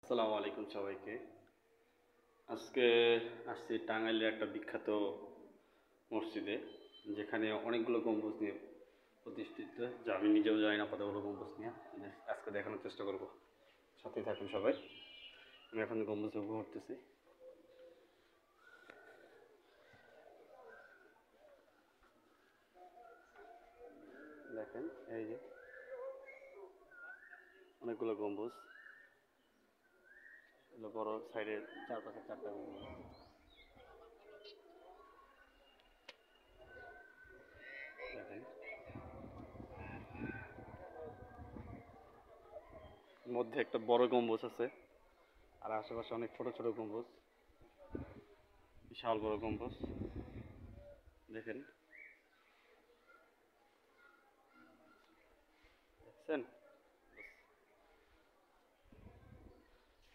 আসসালামু আলাইকুম সবাইকে। আজকে আসছি টাঙ্গাইলের একটা বিখ্যাত মসজিদে, যেখানে অনেকগুলো গম্বুজ নিয়ে প্রতিষ্ঠিত, যা আমি নিজেও জানি না কতগুলো গম্বুজ নিয়ে। আজকে দেখানোর চেষ্টা করব, সাথেই থাকুন সবাই। আমি এখন গম্বুজ ঘুরতেছি। দেখেন, এই যে অনেকগুলো গম্বুজ, এগুলো বড় সাইডের চারপাশে চারটা গম্বুজ। দেখেন, মধ্যে একটা বড় গম্বুজ আছে, আর আশেপাশে অনেক ছোট ছোট গম্বুজ, বিশাল বড় গম্বুজ। দেখেন, দেখছেন?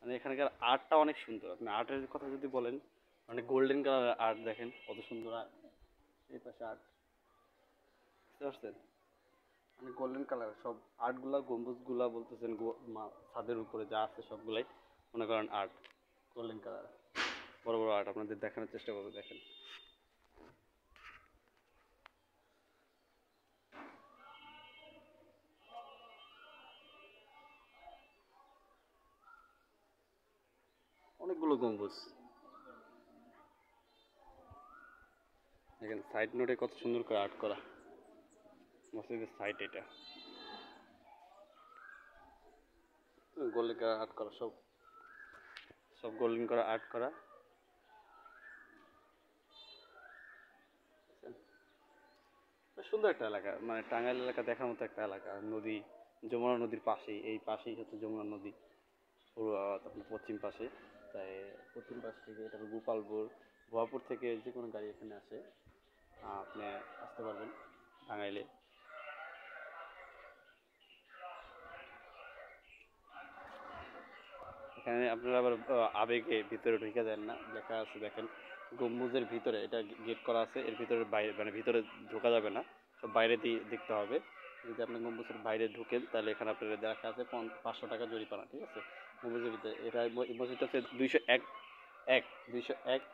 মানে এখানকার আর্টটা অনেক সুন্দর। আপনি আর্টের কথা যদি বলেন, মানে গোল্ডেন কালারের আর্ট দেখেন, কত সুন্দর আর্ট। এই পাশে আর্ট, বুঝতে পারছেন? মানে গোল্ডেন কালার সব আর্টগুলা, গম্বুজগুলা বলতেছেন, ছাদের উপরে যা আছে সবগুলাই মনে করেন আর্ট, গোল্ডেন কালার, বড় বড় আর্ট। আপনাদের দেখানোর চেষ্টা করবো, দেখেন। অনেকগুলো গম্বুজ, দেখেন সাইড নোটে কত সুন্দর করে আর্ট করা। মসজিদের সাইড, এটা গোল্ডেন কালার আর্ট করা, সব সব গোল্ডেন করা আর্ট করা। সুন্দর একটা এলাকা, মানে টাঙ্গাইল এলাকা দেখার মতো একটা এলাকা। নদী, যমুনা নদীর পাশেই, এই পাশেই হচ্ছে যমুনা নদী, পুরো আপনার পশ্চিম পাশে। তাই পশ্চিম পাশ থেকে এটা গোপালপুর, ভুয়াপুর থেকে যে কোনো গাড়ি এখানে আসে, আপনি আসতে পারবেন টাঙ্গাইলে। এখানে আপনারা আবার আবেগে ভিতরে ঢুকে দেন না, লেখা আছে দেখেন, গম্বুজের ভিতরে এটা গেট করা আছে, এর ভিতরে বাইরে মানে ভিতরে ঢোকা যাবে না, সব বাইরে দিয়ে দেখতে হবে। যদি আপনি গম্বুজের বাইরে ঢুকেন, তাহলে এখানে আপনার দেখা আছে 500 টাকা জরিমানা, ঠিক আছে? গম্বুজের ভিতরে এটা, এই মসজিদটা হচ্ছে 201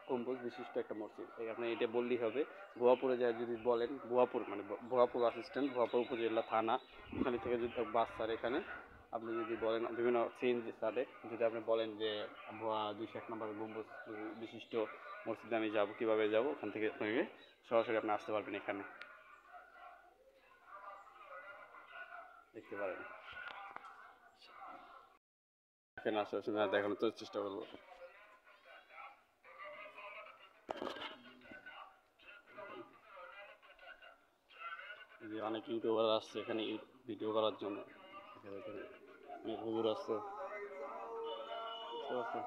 গম্বুজ বিশিষ্ট একটা মসজিদ। আপনি এটা বললেই হবে। ভুয়াপুরে যায় যদি বলেন, ভুয়াপুর মানে ভুয়াপুর বাস স্ট্যান্ড, ভুয়াপুর উপজেলা থানা, ওখানে থেকে যদি বাস ছাড়ে এখানে, আপনি যদি বলেন বিভিন্ন সিএনজি ছাড়ে, যদি আপনি বলেন যে ভুয়া 201 নম্বর গম্বুজ বিশিষ্ট মসজিদে আমি যাব, কীভাবে যাব, ওখান থেকে আপনাকে সরাসরি আপনি আসতে পারবেন, এখানে দেখতে পারেন। এখানে আশেপাশে দেখানোর তো চেষ্টা করবো। যে অনেক ইউটিউবার আসছে এখানে ভিডিও করার জন্য, এখানে অনেক হুজুর আসছে, বুঝতে পারছেন?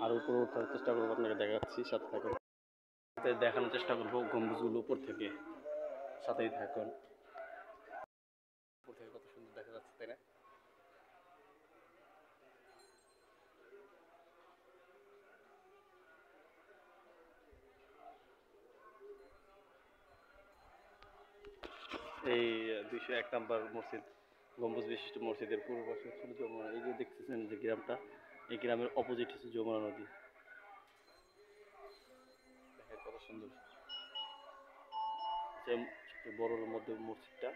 আর উপরে ওঠার চেষ্টা করবো, আপনাকে দেখাচ্ছি, সাথে থাকুন। দেখানোর চেষ্টা করবো গম্বুজগুলো উপর থেকে, সাথেই থাকুন। উপর থেকে কত সুন্দর দেখা যাচ্ছে, তাই না? এই 201 নম্বর মসজিদ, গম্বুজ বিশিষ্ট মসজিদের পূর্ব পাশে ছিল যমুনা। এই যে দেখতেছেন যে গ্রামটা, এই গ্রামের অপোজিট হচ্ছে যমুনা নদী। দেখেন কত সুন্দর, সবচেয়ে বড়োর মধ্যে মসজিদটা।